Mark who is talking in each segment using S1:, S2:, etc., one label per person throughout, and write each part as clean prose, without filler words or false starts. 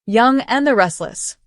S1: Young and the Restless.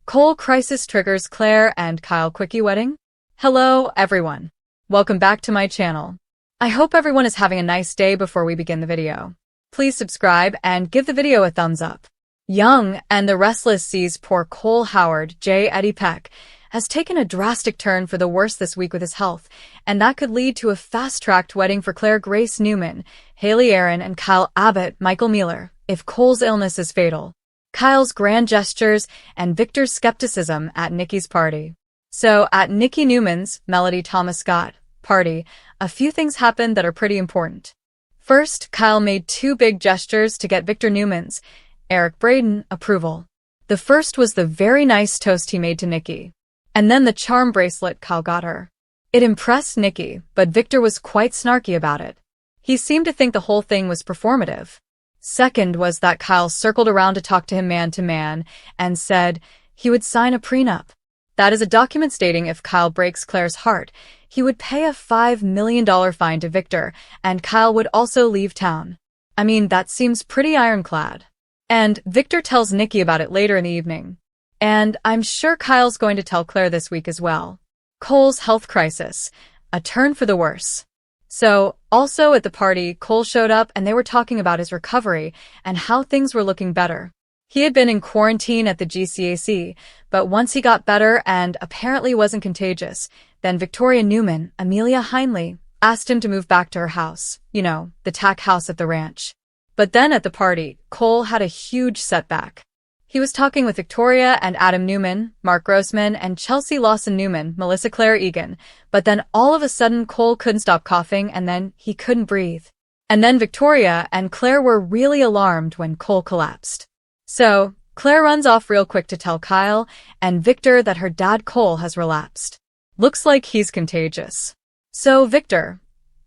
S1: Cole crisis triggers Claire and Kyle quickie wedding? Hello, everyone. Welcome back to my channel. I hope everyone is having a nice day before we begin the video. Please subscribe and give the video a thumbs up. Young and the Restless sees poor Cole Howard J. Eddie Peck has taken a drastic turn for the worse this week with his health, and that could lead to a fast-tracked wedding for Claire Grace Newman, Haley Aaron, and Kyle Abbott Michael Mueller, if Cole's illness is fatal. Kyle's grand gestures and Victor's skepticism at Nikki's party. So, at Nikki Newman's, Melody Thomas Scott, party, a few things happened that are pretty important. First, Kyle made two big gestures to get Victor Newman's, Eric Braden, approval. The first was the very nice toast he made to Nikki. And then the charm bracelet Kyle got her. It impressed Nikki, but Victor was quite snarky about it. He seemed to think the whole thing was performative. Second was that Kyle circled around to talk to him man to man and said he would sign a prenup. That is a document stating if Kyle breaks Claire's heart, he would pay a $5 million fine to Victor, and Kyle would also leave town. I mean, that seems pretty ironclad. And Victor tells Nikki about it later in the evening. And I'm sure Kyle's going to tell Claire this week as well. Cole's health crisis. A turn for the worse. So, also at the party, Cole showed up and they were talking about his recovery and how things were looking better. He had been in quarantine at the GCAC, but once he got better and apparently wasn't contagious, then Victoria Newman, Amelia Heinley, asked him to move back to her house, the tack house at the ranch. But then at the party, Cole had a huge setback. He was talking with Victoria and Adam Newman, Mark Grossman, and Chelsea Lawson Newman, Melissa Claire Egan, but then all of a sudden Cole couldn't stop coughing and then he couldn't breathe. And then Victoria and Claire were really alarmed when Cole collapsed. So, Claire runs off real quick to tell Kyle and Victor that her dad Cole has relapsed. Looks like he's contagious. So, Victor,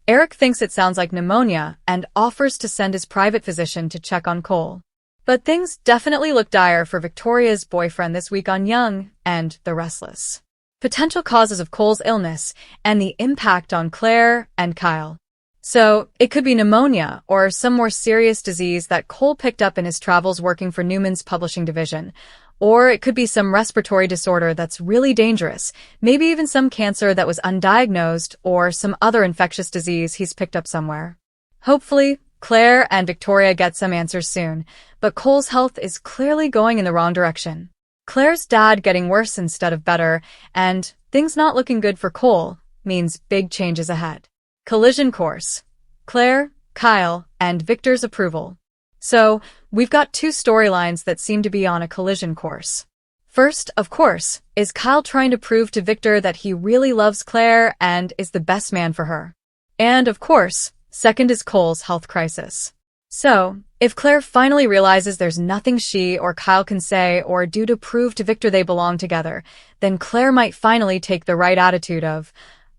S1: Eric thinks it sounds like pneumonia and offers to send his private physician to check on Cole. But things definitely look dire for Victoria's boyfriend this week on Young and the Restless. Potential causes of Cole's illness and the impact on Claire and Kyle. So, it could be pneumonia or some more serious disease that Cole picked up in his travels working for Newman's publishing division. Or it could be some respiratory disorder that's really dangerous, maybe even some cancer that was undiagnosed or some other infectious disease he's picked up somewhere. Hopefully, Claire and Victoria get some answers soon, but Cole's health is clearly going in the wrong direction. Claire's dad getting worse instead of better, and things not looking good for Cole means big changes ahead. Collision course. Claire, Kyle, and Victor's approval. So, we've got two storylines that seem to be on a collision course. First, of course, is Kyle trying to prove to Victor that he really loves Claire and is the best man for her. And, of course, second is Cole's health crisis. So, if Claire finally realizes there's nothing she or Kyle can say or do to prove to Victor they belong together, then Claire might finally take the right attitude of,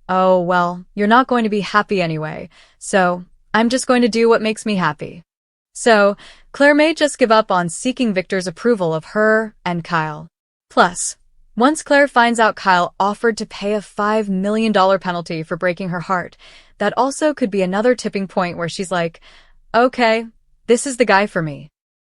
S1: oh, well, you're not going to be happy anyway, so I'm just going to do what makes me happy. So, Claire may just give up on seeking Victor's approval of her and Kyle. Plus, once Claire finds out Kyle offered to pay a $5 million penalty for breaking her heart, that also could be another tipping point where she's like, okay, this is the guy for me.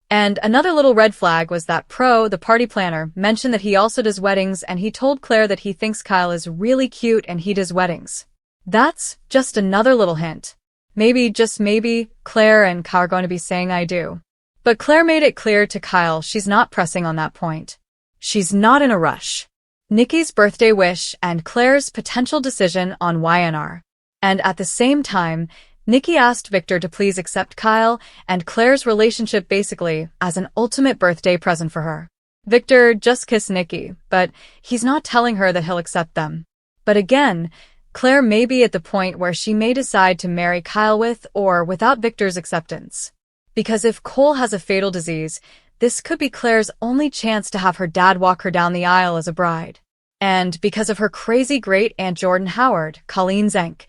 S1: And another little red flag was that the party planner, mentioned that he also does weddings and he told Claire that he thinks Kyle is really cute and he does weddings. That's just another little hint. Maybe, just maybe, Claire and Kyle are going to be saying I do. But Claire made it clear to Kyle she's not pressing on that point. She's not in a rush. Nikki's birthday wish and Claire's potential decision on YNR. And at the same time, Nikki asked Victor to please accept Kyle and Claire's relationship basically as an ultimate birthday present for her. Victor just kissed Nikki, but he's not telling her that he'll accept them. But again, Claire may be at the point where she may decide to marry Kyle with or without Victor's acceptance. Because if Cole has a fatal disease, this could be Claire's only chance to have her dad walk her down the aisle as a bride. And because of her crazy great-aunt Jordan Howard, Colleen Zenk,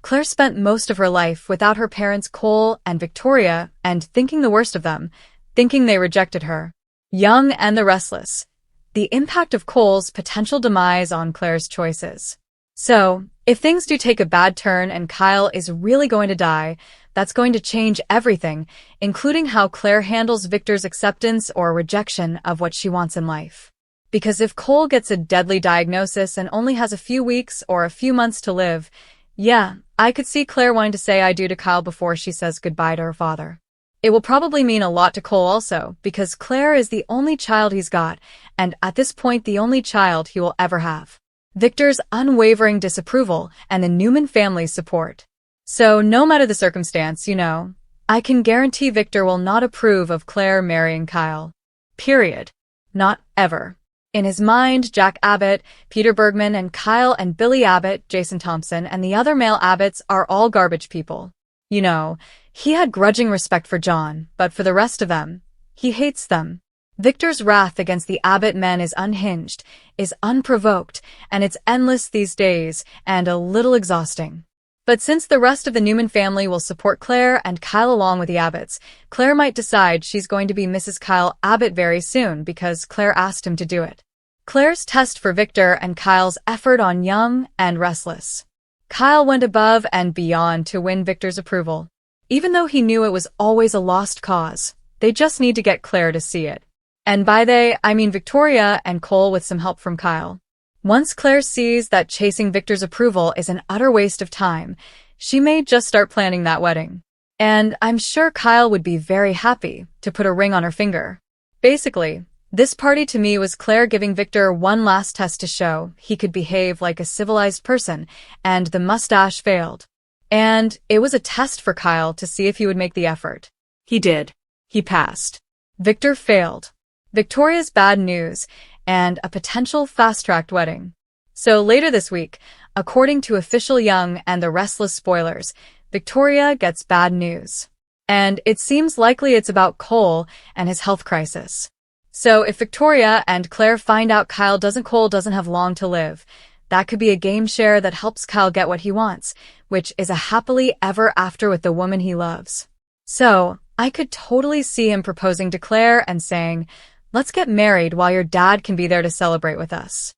S1: Claire spent most of her life without her parents Cole and Victoria and thinking the worst of them, thinking they rejected her. Young and the Restless. The impact of Cole's potential demise on Claire's choices. So, if things do take a bad turn and Kyle is really going to die, that's going to change everything, including how Claire handles Victor's acceptance or rejection of what she wants in life. Because if Cole gets a deadly diagnosis and only has a few weeks or a few months to live, yeah, I could see Claire wanting to say I do to Kyle before she says goodbye to her father. It will probably mean a lot to Cole also, because Claire is the only child he's got, and at this point the only child he will ever have. Victor's unwavering disapproval and the Newman family's support. So no matter the circumstance, I can guarantee Victor will not approve of Claire marrying Kyle. Period. Not ever. In his mind, Jack Abbott, Peter Bergman, and Kyle and Billy Abbott, Jason Thompson, and the other male Abbotts are all garbage people. He had grudging respect for John, but for the rest of them, he hates them. Victor's wrath against the Abbott men is unhinged, is unprovoked, and it's endless these days, and a little exhausting. But since the rest of the Newman family will support Claire and Kyle along with the Abbotts, Claire might decide she's going to be Mrs. Kyle Abbott very soon because Claire asked him to do it. Claire's test for Victor and Kyle's effort on Young and Restless. Kyle went above and beyond to win Victor's approval. Even though he knew it was always a lost cause, they just need to get Claire to see it. And by they, I mean Victoria and Cole with some help from Kyle. Once Claire sees that chasing Victor's approval is an utter waste of time, she may just start planning that wedding. And I'm sure Kyle would be very happy to put a ring on her finger. Basically, this party to me was Claire giving Victor one last test to show he could behave like a civilized person, and the mustache failed. And it was a test for Kyle to see if he would make the effort. He did. He passed. Victor failed. Victoria's bad news, and a potential fast-tracked wedding. So later this week, according to official Young and the Restless spoilers, Victoria gets bad news. And it seems likely it's about Cole and his health crisis. So if Victoria and Claire find out Cole doesn't have long to live, that could be a game share that helps Kyle get what he wants, which is a happily ever after with the woman he loves. So I could totally see him proposing to Claire and saying, "Let's get married while your dad can be there to celebrate with us."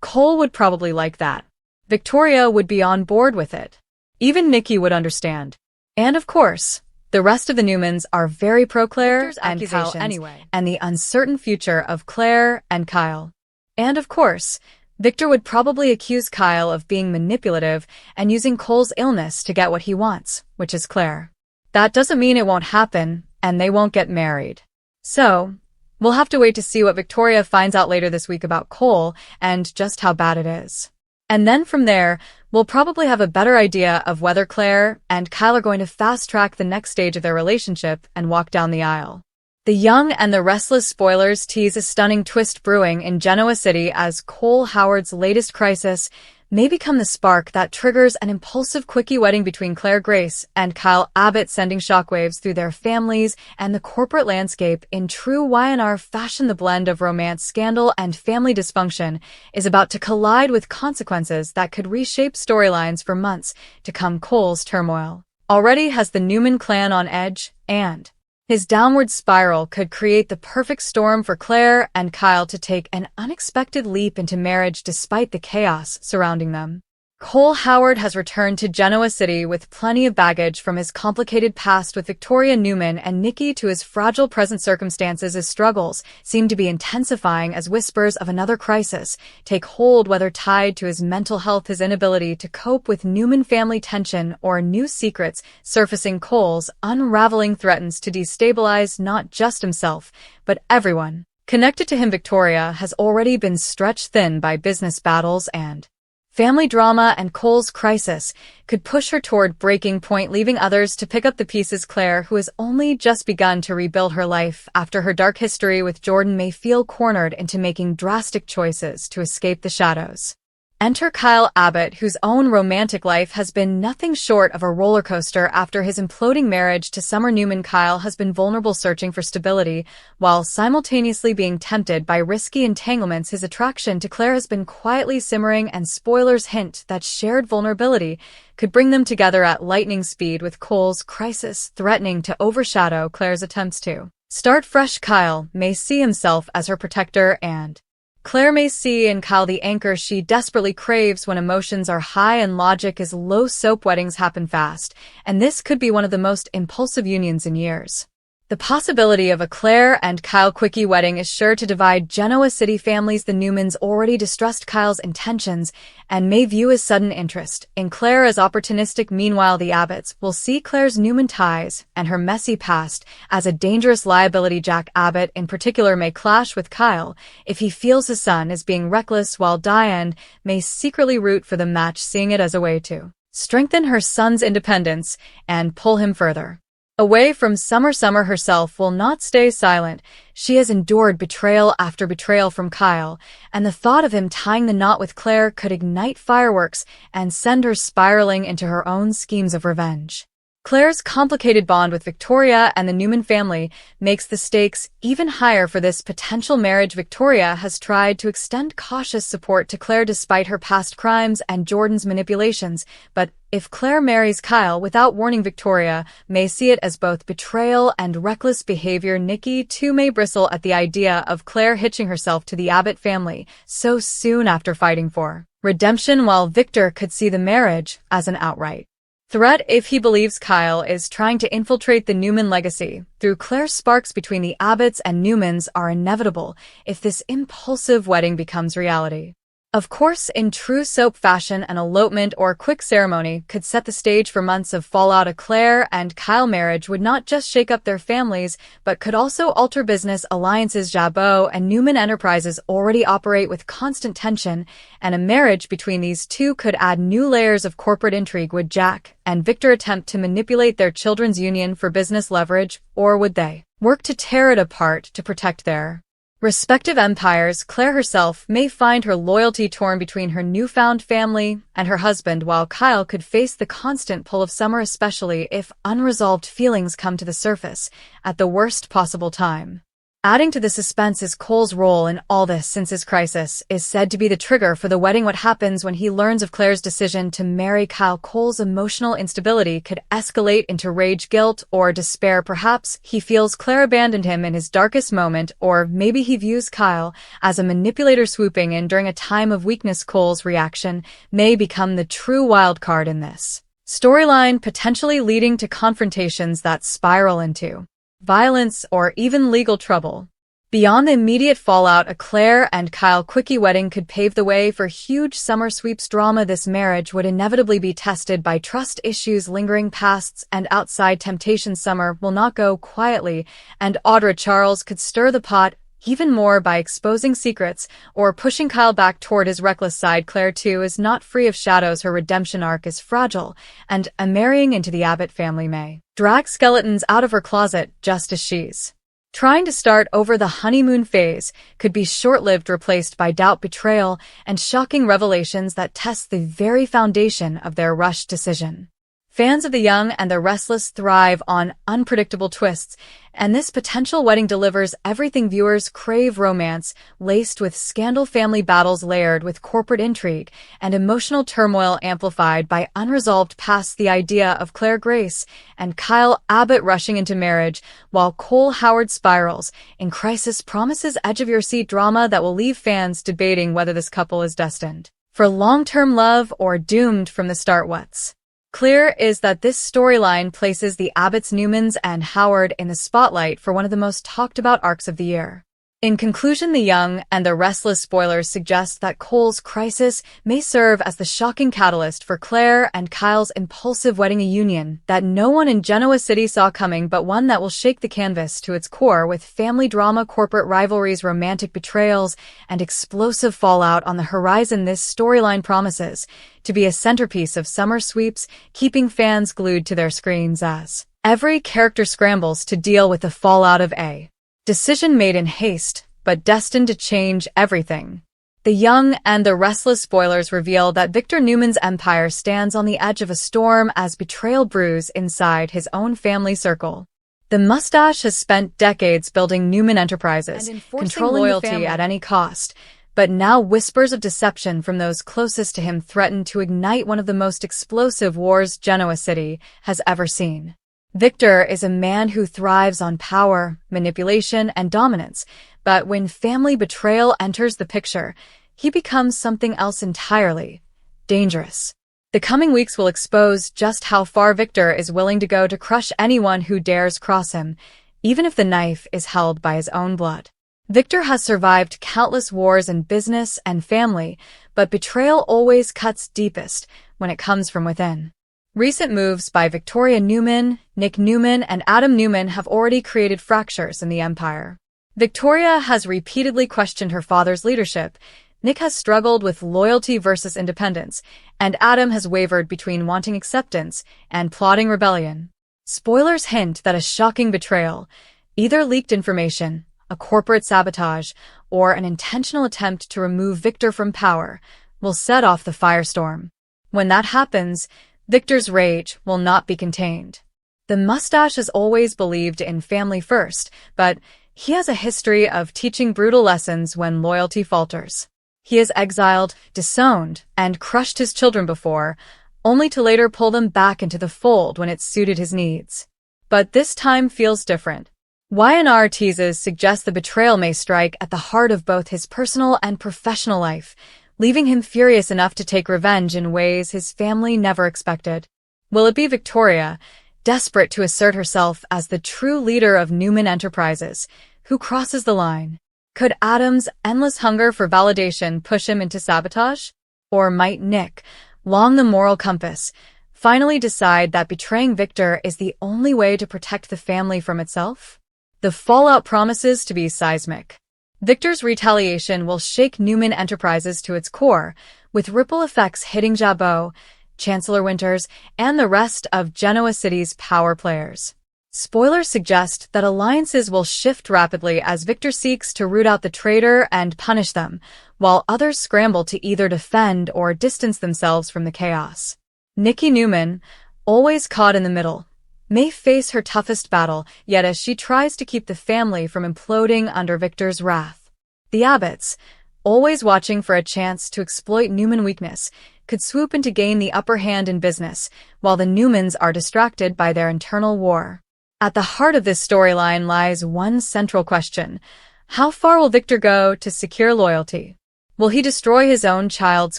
S1: Cole would probably like that. Victoria would be on board with it. Even Nikki would understand. And of course, the rest of the Newmans are very pro-Claire and Kyle anyway, and the uncertain future of Claire and Kyle. And of course, Victor would probably accuse Kyle of being manipulative and using Cole's illness to get what he wants, which is Claire. That doesn't mean it won't happen, and they won't get married. So, we'll have to wait to see what Victoria finds out later this week about Cole and just how bad it is. And then from there, we'll probably have a better idea of whether Claire and Kyle are going to fast-track the next stage of their relationship and walk down the aisle. The Young and the Restless spoilers tease a stunning twist brewing in Genoa City as Cole Howard's latest crisis may become the spark that triggers an impulsive quickie wedding between Claire Grace and Kyle Abbott, sending shockwaves through their families and the corporate landscape. In true Y&R fashion, the blend of romance, scandal, and family dysfunction is about to collide with consequences that could reshape storylines for months to come. Cole's turmoil already has the Newman clan on edge, and his downward spiral could create the perfect storm for Claire and Kyle to take an unexpected leap into marriage despite the chaos surrounding them. Cole Howard has returned to Genoa City with plenty of baggage from his complicated past with Victoria Newman and Nikki to his fragile present circumstances. His struggles seem to be intensifying as whispers of another crisis take hold, whether tied to his mental health, his inability to cope with Newman family tension, or new secrets surfacing. Cole's unraveling threatens to destabilize not just himself, but everyone connected to him. Victoria has already been stretched thin by business battles and family drama, and Cole's crisis could push her toward breaking point, leaving others to pick up the pieces. Claire, who has only just begun to rebuild her life after her dark history with Jordan, may feel cornered into making drastic choices to escape the shadows. Enter Kyle Abbott, whose own romantic life has been nothing short of a roller coaster after his imploding marriage to Summer Newman. Kyle has been vulnerable, searching for stability, while simultaneously being tempted by risky entanglements. His attraction to Claire has been quietly simmering, and spoilers hint that shared vulnerability could bring them together at lightning speed, with Cole's crisis threatening to overshadow Claire's attempts to start fresh. Kyle may see himself as her protector, and Claire may see in Kyle the anchor she desperately craves when emotions are high and logic is low. Soap weddings happen fast, and this could be one of the most impulsive unions in years. The possibility of a Claire and Kyle quickie wedding is sure to divide Genoa City families. The Newmans already distrust Kyle's intentions and may view his sudden interest in Claire as opportunistic. Meanwhile, the Abbotts will see Claire's Newman ties and her messy past as a dangerous liability. Jack Abbott, in particular, may clash with Kyle if he feels his son is being reckless, while Diane may secretly root for the match, seeing it as a way to strengthen her son's independence and pull him further away from Summer. Summer herself will not stay silent. She has endured betrayal after betrayal from Kyle, and the thought of him tying the knot with Claire could ignite fireworks and send her spiraling into her own schemes of revenge. Claire's complicated bond with Victoria and the Newman family makes the stakes even higher for this potential marriage. Victoria has tried to extend cautious support to Claire despite her past crimes and Jordan's manipulations, but if Claire marries Kyle without warning, Victoria may see it as both betrayal and reckless behavior. Nikki, too, may bristle at the idea of Claire hitching herself to the Abbott family so soon after fighting for redemption, while Victor could see the marriage as an outright threat if he believes Kyle is trying to infiltrate the Newman legacy. Through Claire, sparks between the Abbotts and Newmans are inevitable if this impulsive wedding becomes reality. Of course, in true soap fashion, an elopement or quick ceremony could set the stage for months of fallout. A Claire and Kyle marriage would not just shake up their families, but could also alter business alliances. Jabot and Newman Enterprises already operate with constant tension, and a marriage between these two could add new layers of corporate intrigue. Would Jack and Victor attempt to manipulate their children's union for business leverage, or would they work to tear it apart to protect their respective empires? Claire herself may find her loyalty torn between her newfound family and her husband, while Kyle could face the constant pull of Summer, especially if unresolved feelings come to the surface at the worst possible time. Adding to the suspense is Cole's role in all this, since his crisis is said to be the trigger for the wedding. What happens when he learns of Claire's decision to marry Kyle? Cole's emotional instability could escalate into rage, guilt, or despair. Perhaps he feels Claire abandoned him in his darkest moment, or maybe he views Kyle as a manipulator swooping in during a time of weakness. Cole's reaction may become the true wild card in this storyline, potentially leading to confrontations that spiral into violence or even legal trouble. Beyond the immediate fallout, a Claire and Kyle quickie wedding could pave the way for huge summer sweeps drama. This marriage would inevitably be tested by trust issues, lingering pasts, and outside temptations. Summer will not go quietly, and Audra Charles could stir the pot even more by exposing secrets or pushing Kyle back toward his reckless side. Claire, too, is not free of shadows. Her redemption arc is fragile, and a marrying into the Abbott family may drag skeletons out of her closet just as she's trying to start over. The honeymoon phase could be short-lived, replaced by doubt, betrayal, and shocking revelations that test the very foundation of their rushed decision. Fans of The Young and the Restless thrive on unpredictable twists, and this potential wedding delivers everything viewers crave: romance laced with scandal, family battles layered with corporate intrigue, and emotional turmoil amplified by unresolved pasts. The idea of Claire Grace and Kyle Abbott rushing into marriage while Cole Howard spirals in crisis promises edge-of-your-seat drama that will leave fans debating whether this couple is destined for long-term love or doomed from the start. What's clear is that this storyline places the Abbotts, Newmans, and Howard in the spotlight for one of the most talked-about arcs of the year. In conclusion, The Young and the Restless spoilers suggest that Cole's crisis may serve as the shocking catalyst for Claire and Kyle's impulsive wedding, a union that no one in Genoa City saw coming, but one that will shake the canvas to its core, with family drama, corporate rivalries, romantic betrayals, and explosive fallout on the horizon. This storyline promises to be a centerpiece of summer sweeps, keeping fans glued to their screens as every character scrambles to deal with the fallout of a decision made in haste, but destined to change everything. The Young and the Restless spoilers reveal that Victor Newman's empire stands on the edge of a storm as betrayal brews inside his own family circle. The mustache has spent decades building Newman Enterprises, controlling loyalty at any cost, but now whispers of deception from those closest to him threaten to ignite one of the most explosive wars Genoa City has ever seen. Victor is a man who thrives on power, manipulation, and dominance, but when family betrayal enters the picture, he becomes something else entirely: dangerous. The coming weeks will expose just how far Victor is willing to go to crush anyone who dares cross him, even if the knife is held by his own blood. Victor has survived countless wars in business and family, but betrayal always cuts deepest when it comes from within. Recent moves by Victoria Newman, Nick Newman, and Adam Newman have already created fractures in the empire. Victoria has repeatedly questioned her father's leadership, Nick has struggled with loyalty versus independence, and Adam has wavered between wanting acceptance and plotting rebellion. Spoilers hint that a shocking betrayal, either leaked information, a corporate sabotage, or an intentional attempt to remove Victor from power, will set off the firestorm. When that happens, Victor's rage will not be contained. The mustache is always believed in family first, but he has a history of teaching brutal lessons when loyalty falters. He has exiled, disowned, and crushed his children before, only to later pull them back into the fold when it suited his needs. But this time feels different. Y&R teases suggest the betrayal may strike at the heart of both his personal and professional life, leaving him furious enough to take revenge in ways his family never expected. Will it be Victoria, desperate to assert herself as the true leader of Newman Enterprises, who crosses the line? Could Adam's endless hunger for validation push him into sabotage? Or might Nick, long the moral compass, finally decide that betraying Victor is the only way to protect the family from itself? The fallout promises to be seismic. Victor's retaliation will shake Newman Enterprises to its core, with ripple effects hitting Jabot, Chancellor Winters, and the rest of Genoa City's power players. Spoilers suggest that alliances will shift rapidly as Victor seeks to root out the traitor and punish them, while others scramble to either defend or distance themselves from the chaos. Nikki Newman, always caught in the middle, may face her toughest battle, yet as she tries to keep the family from imploding under Victor's wrath. The Abbotts, always watching for a chance to exploit Newman weakness, could swoop in to gain the upper hand in business, while the Newmans are distracted by their internal war. At the heart of this storyline lies one central question: how far will Victor go to secure loyalty? Will he destroy his own child's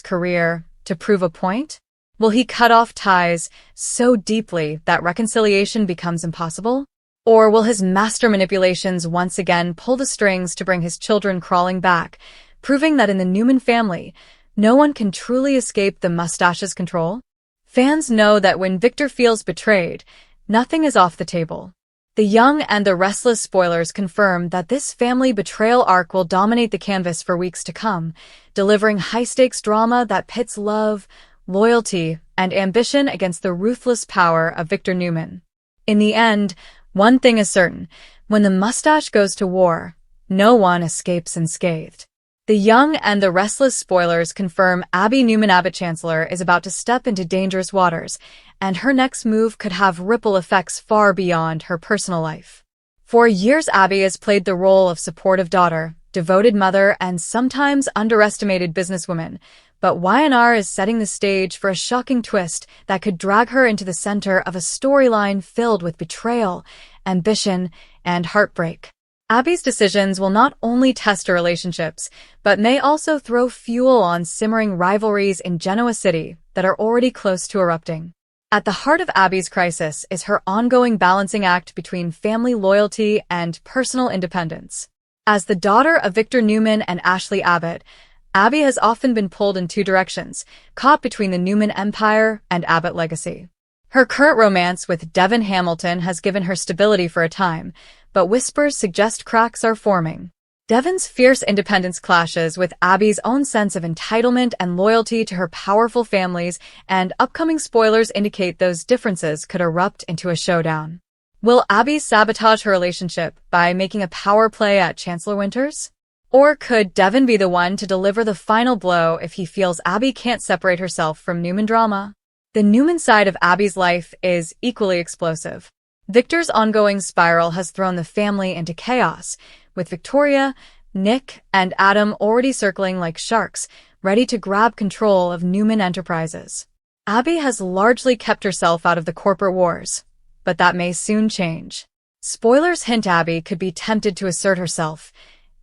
S1: career to prove a point? Will he cut off ties so deeply that reconciliation becomes impossible? Or will his master manipulations once again pull the strings to bring his children crawling back, proving that in the Newman family, no one can truly escape the mustache's control? Fans know that when Victor feels betrayed, nothing is off the table. The Young and the Restless spoilers confirm that this family betrayal arc will dominate the canvas for weeks to come, delivering high-stakes drama that pits love, loyalty, and ambition against the ruthless power of Victor Newman. In the end, one thing is certain: when the mustache goes to war, no one escapes unscathed. The Young and the Restless spoilers confirm Abby Newman Abbott Chancellor is about to step into dangerous waters, and her next move could have ripple effects far beyond her personal life. For years, Abby has played the role of supportive daughter, devoted mother, and sometimes underestimated businesswoman, but Y&R is setting the stage for a shocking twist that could drag her into the center of a storyline filled with betrayal, ambition, and heartbreak. Abby's decisions will not only test her relationships, but may also throw fuel on simmering rivalries in Genoa City that are already close to erupting. At the heart of Abby's crisis is her ongoing balancing act between family loyalty and personal independence. As the daughter of Victor Newman and Ashley Abbott, Abby has often been pulled in two directions, caught between the Newman empire and Abbott legacy. Her current romance with Devin Hamilton has given her stability for a time, but whispers suggest cracks are forming. Devin's fierce independence clashes with Abby's own sense of entitlement and loyalty to her powerful families, and upcoming spoilers indicate those differences could erupt into a showdown. Will Abby sabotage her relationship by making a power play at Chancellor Winters? Or could Devin be the one to deliver the final blow if he feels Abby can't separate herself from Newman drama? The Newman side of Abby's life is equally explosive. Victor's ongoing spiral has thrown the family into chaos, with Victoria, Nick, and Adam already circling like sharks, ready to grab control of Newman Enterprises. Abby has largely kept herself out of the corporate wars, but that may soon change. Spoilers hint Abby could be tempted to assert herself,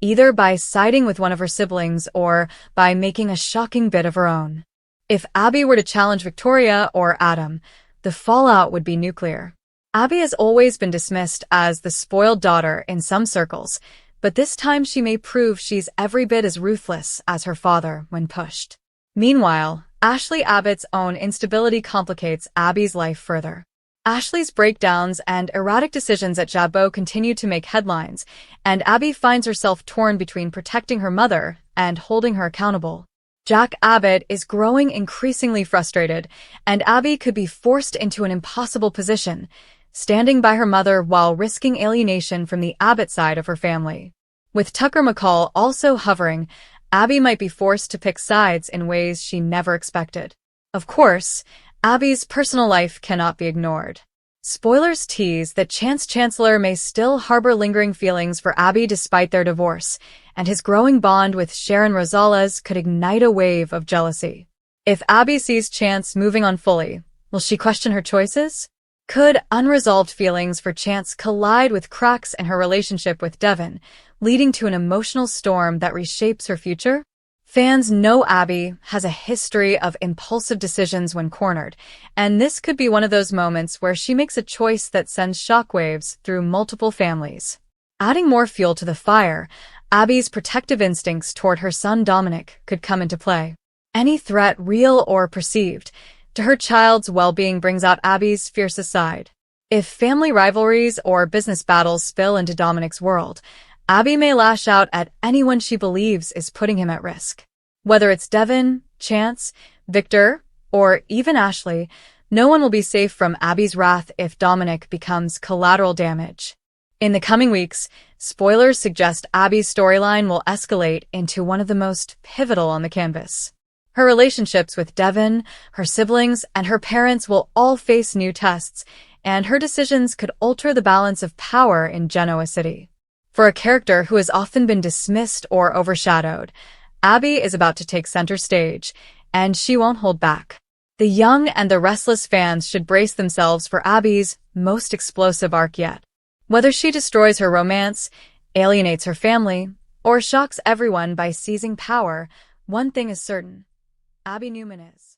S1: either by siding with one of her siblings or by making a shocking bid of her own. If Abby were to challenge Victoria or Adam, the fallout would be nuclear. Abby has always been dismissed as the spoiled daughter in some circles, but this time she may prove she's every bit as ruthless as her father when pushed. Meanwhile, Ashley Abbott's own instability complicates Abby's life further. Ashley's breakdowns and erratic decisions at Jabot continue to make headlines, and Abby finds herself torn between protecting her mother and holding her accountable. Jack Abbott is growing increasingly frustrated, and Abby could be forced into an impossible position, standing by her mother while risking alienation from the Abbott side of her family. With Tucker McCall also hovering, Abby might be forced to pick sides in ways she never expected. Of course, Abby's personal life cannot be ignored. Spoilers tease that Chance Chancellor may still harbor lingering feelings for Abby despite their divorce, and his growing bond with Sharon Rosales could ignite a wave of jealousy. If Abby sees Chance moving on fully, will she question her choices? Could unresolved feelings for Chance collide with cracks in her relationship with Devin, leading to an emotional storm that reshapes her future? Fans know Abby has a history of impulsive decisions when cornered, and this could be one of those moments where she makes a choice that sends shockwaves through multiple families. Adding more fuel to the fire, Abby's protective instincts toward her son Dominic could come into play. Any threat, real or perceived, to her child's well-being brings out Abby's fiercest side. If family rivalries or business battles spill into Dominic's world, Abby may lash out at anyone she believes is putting him at risk. Whether it's Devin, Chance, Victor, or even Ashley, no one will be safe from Abby's wrath if Dominic becomes collateral damage. In the coming weeks, spoilers suggest Abby's storyline will escalate into one of the most pivotal on the canvas. Her relationships with Devin, her siblings, and her parents will all face new tests, and her decisions could alter the balance of power in Genoa City. For a character who has often been dismissed or overshadowed, Abby is about to take center stage, and she won't hold back. The young and the restless fans should brace themselves for Abby's most explosive arc yet. Whether she destroys her romance, alienates her family, or shocks everyone by seizing power, one thing is certain: Abby Newman is